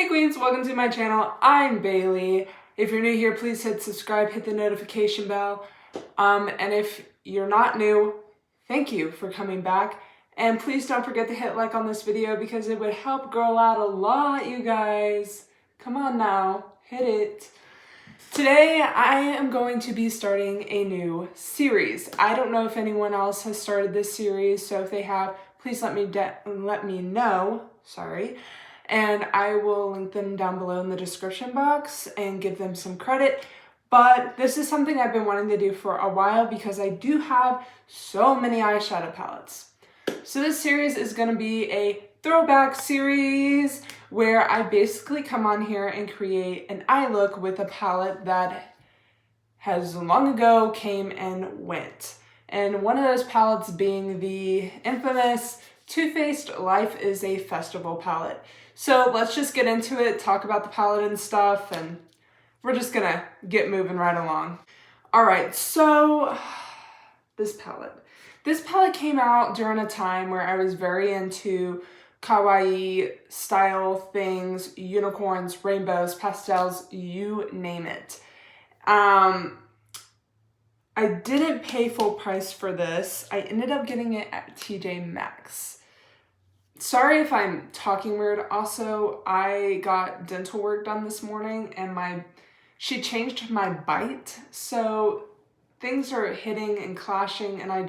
Hey Queens, welcome to my channel. I'm Bailey. If you're new here, please hit subscribe, hit the notification bell. And if you're not new, thank you for coming back. And please don't forget to hit like on this video because it would help grow out a lot, you guys. Come on now, hit it. Today, I am going to be starting a new series. I don't know if anyone else has started this series, so if they have, please let me know. Sorry. And I will link them down below in the description box and give them some credit. But this is something I've been wanting to do for a while because I do have so many eyeshadow palettes. So this series is going to be a throwback series where I basically come on here and create an eye look with a palette that has long ago came and went. And one of those palettes being the infamous Too Faced Life is a Festival palette. So let's just get into it, talk about the palette and stuff, and we're just gonna get moving right along. All right, so this palette. This palette came out during a time where I was very into kawaii style things, unicorns, rainbows, pastels, you name it. I didn't pay full price for this. I ended up getting it at TJ Maxx. Sorry if I'm talking weird. Also, I got dental work done this morning and she changed my bite. So things are hitting and clashing and I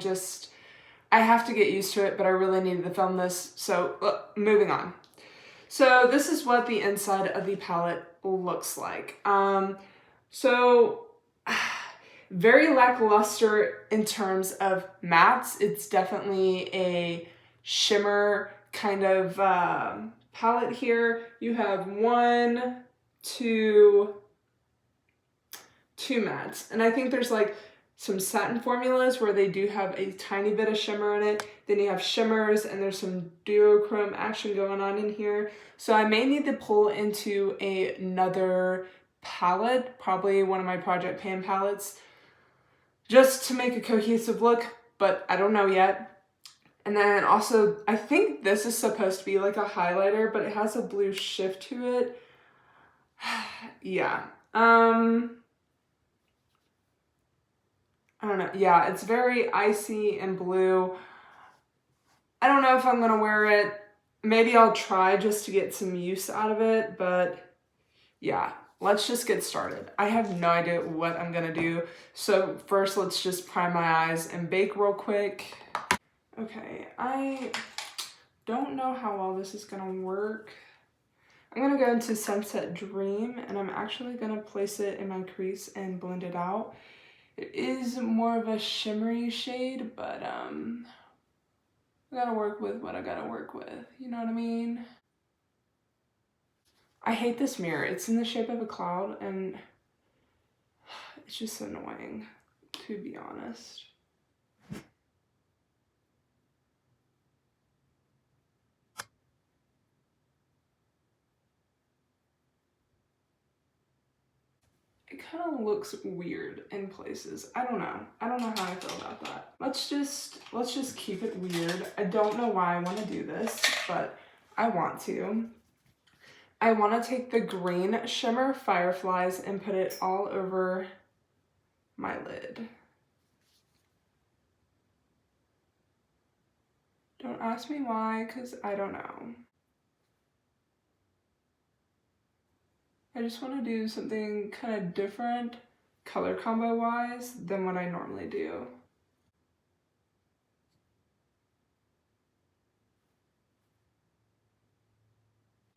have to get used to it, but I really needed to film this. So moving on. So this is what the inside of the palette looks like. Very lackluster in terms of mattes. It's definitely a shimmer kind of palette here. You have two mattes. And I think there's like some satin formulas where they do have a tiny bit of shimmer in it. Then you have shimmers and there's some duochrome action going on in here. So I may need to pull into another palette, probably one of my Project Pan palettes, just to make a cohesive look, but I don't know yet. And then also, I think this is supposed to be like a highlighter, but it has a blue shift to it. Yeah. I don't know. Yeah, it's very icy and blue. I don't know if I'm gonna wear it. Maybe I'll try just to get some use out of it, but yeah. Let's just get started. I have no idea what I'm gonna do. So first, let's just prime my eyes and bake real quick. Okay, I don't know how well this is gonna work. I'm gonna go into Sunset Dream and I'm actually gonna place it in my crease and blend it out. It is more of a shimmery shade, but I gotta work with what I gotta work with. You know what I mean? I hate this mirror. It's in the shape of a cloud and it's just annoying, to be honest. It kind of looks weird in places. I don't know. I don't know how I feel about that. Let's just keep it weird. I don't know why I want to do this, but I want to. I want to take the green shimmer Fireflies and put it all over my lid. Don't ask me why, because I don't know. I just want to do something kind of different color combo wise than what I normally do.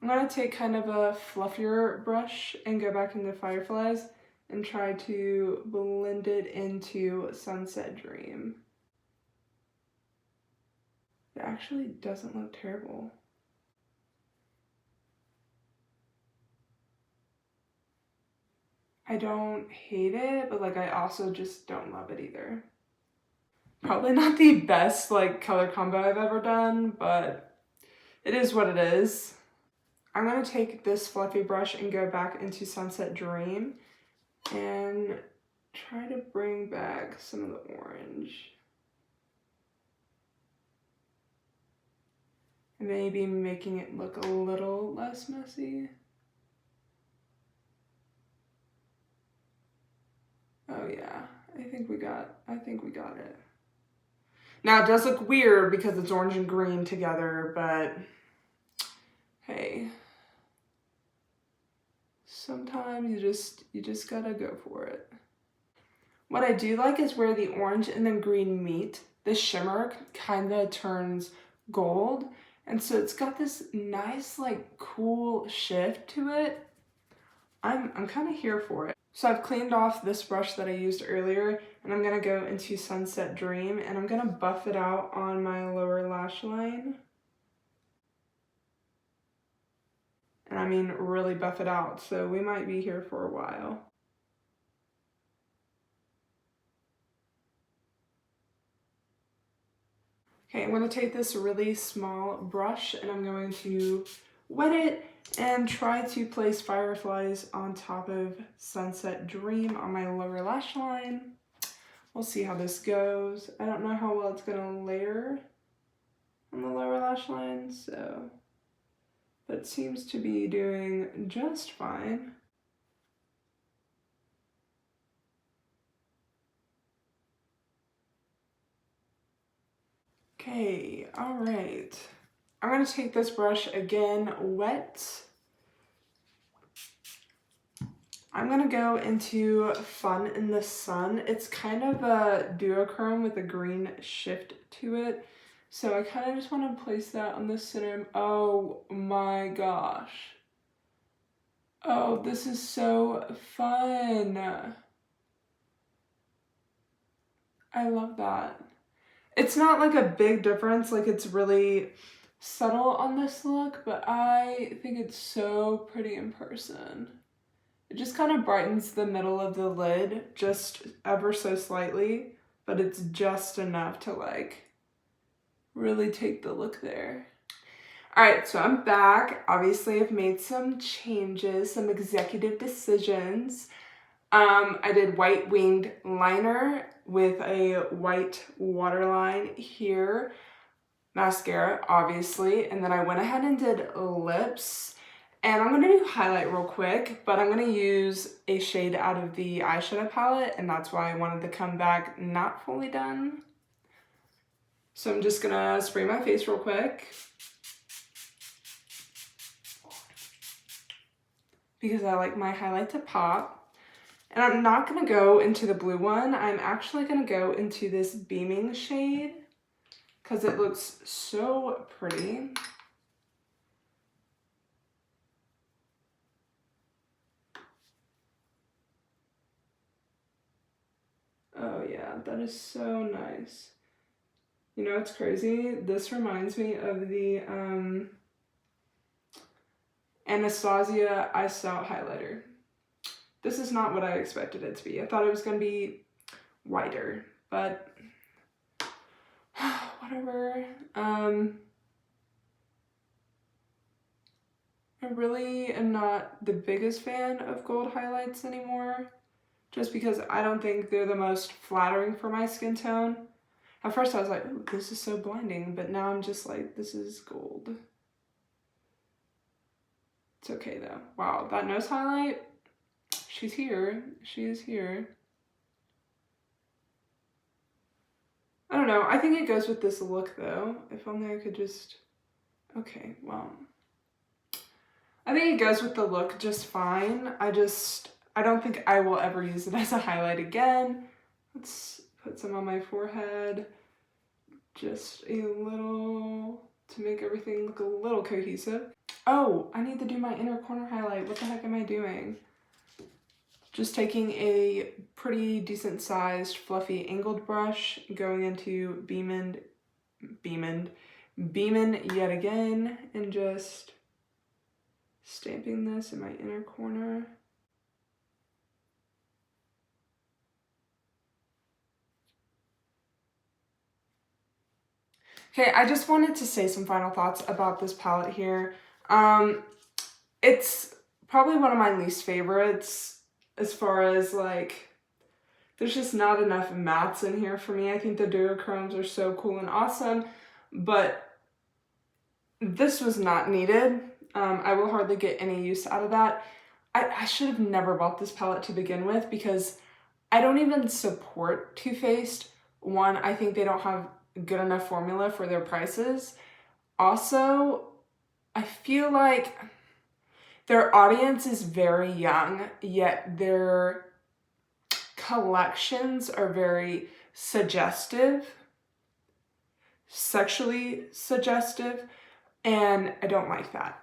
I'm going to take kind of a fluffier brush and go back into Fireflies and try to blend it into Sunset Dream. It actually doesn't look terrible. I don't hate it, but like I also just don't love it either. Probably not the best like color combo I've ever done, but it is what it is. I'm gonna take this fluffy brush and go back into Sunset Dream and try to bring back some of the orange. Maybe making it look a little less messy. Oh yeah, I think we got it. Now it does look weird because it's orange and green together, but hey, sometimes you just gotta go for it. What I do like is where the orange and the green meet, the shimmer kind of turns gold, and so it's got this nice like cool shift to it. I'm kind of here for it. So I've cleaned off this brush that I used earlier, and I'm gonna go into Sunset Dream, and I'm gonna buff it out on my lower lash line. And I mean really buff it out, so we might be here for a while. Okay, I'm going to take this really small brush and I'm going to wet it and try to place fireflies on top of Sunset Dream on my lower lash line. We'll see how this goes. I don't know how well it's going to layer on the lower lash line, but it seems to be doing just fine. Okay, all right. I'm gonna take this brush again, wet. I'm gonna go into Fun in the Sun. It's kind of a duochrome with a green shift to it. So I kind of just want to place that on the center. Oh my gosh. Oh, this is so fun. I love that. It's not like a big difference, like it's really subtle on this look, but I think it's so pretty in person. It just kind of brightens the middle of the lid just ever so slightly, but it's just enough to like really take the look there. All right, so I'm back. Obviously, I've made some changes, some executive decisions. I did white winged liner with a white waterline here, mascara, obviously, and then I went ahead and did lips. And I'm gonna do highlight real quick, but I'm gonna use a shade out of the eyeshadow palette, and that's why I wanted to come back not fully done. So I'm just gonna spray my face real quick, because I like my highlight to pop. And I'm not gonna go into the blue one. I'm actually gonna go into this Beaming shade because it looks so pretty. Oh yeah, that is so nice. You know, it's crazy. This reminds me of the Anastasia Iced Out highlighter. This is not what I expected it to be. I thought it was gonna be whiter, but whatever. I really am not the biggest fan of gold highlights anymore, just because I don't think they're the most flattering for my skin tone. At first I was like, ooh, this is so blinding, but now I'm just like, this is gold. It's okay though. Wow, that nose highlight, she's here. She is here. I don't know. I think it goes with this look though. If only I could just, okay, well. I think it goes with the look just fine. I don't think I will ever use it as a highlight again. Let's put some on my forehead. Just a little to make everything look a little cohesive. Oh, I need to do my inner corner highlight. What the heck am I doing? Just taking a pretty decent sized fluffy angled brush, going into Beamin yet again, and just stamping this in my inner corner. Okay, I just wanted to say some final thoughts about this palette here. It's probably one of my least favorites as far as like, there's just not enough mattes in here for me. I think the duochromes are so cool and awesome, but this was not needed. I will hardly get any use out of that. I should have never bought this palette to begin with, because I don't even support Too Faced. One, I think they don't have good enough formula for their prices. Also, I feel like their audience is very young, yet their collections are very suggestive, sexually suggestive, and I don't like that.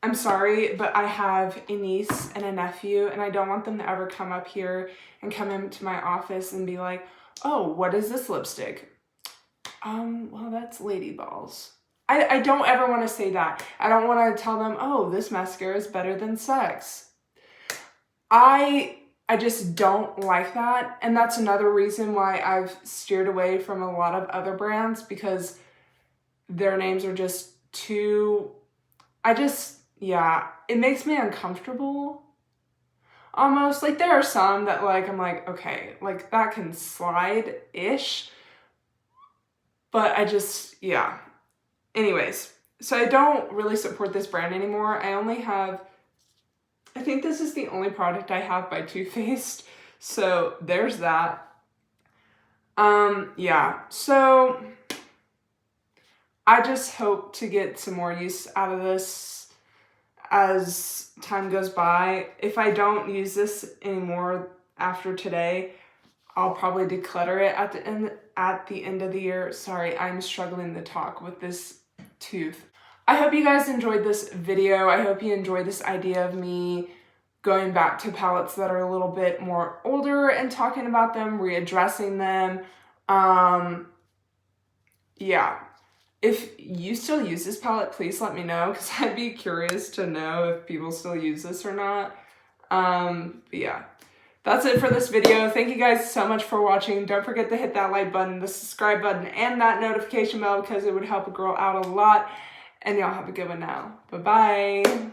I'm sorry, but I have a niece and a nephew, and I don't want them to ever come up here and come into my office and be like, oh, what is this lipstick? Well, that's Lady Balls. I don't ever want to say that. I don't want to tell them, oh, this mascara is better than sex. I just don't like that. And that's another reason why I've steered away from a lot of other brands, because their names are just too, it makes me uncomfortable. Almost. Like, there are some that, like, I'm like, okay, like, that can slide-ish. But Anyways, so I don't really support this brand anymore. I think this is the only product I have by Too Faced. So there's that. So I just hope to get some more use out of this as time goes by. If I don't use this anymore after today, I'll probably declutter it at the end of the year. Sorry, I'm struggling to talk with this tooth. I hope you guys enjoyed this video. I hope you enjoyed this idea of me going back to palettes that are a little bit more older and talking about them, readdressing them. If you still use this palette, please let me know, because I'd be curious to know if people still use this or not. That's it for this video. Thank you guys so much for watching. Don't forget to hit that like button, the subscribe button, and that notification bell, because it would help a girl out a lot. And y'all have a good one now. Bye-bye.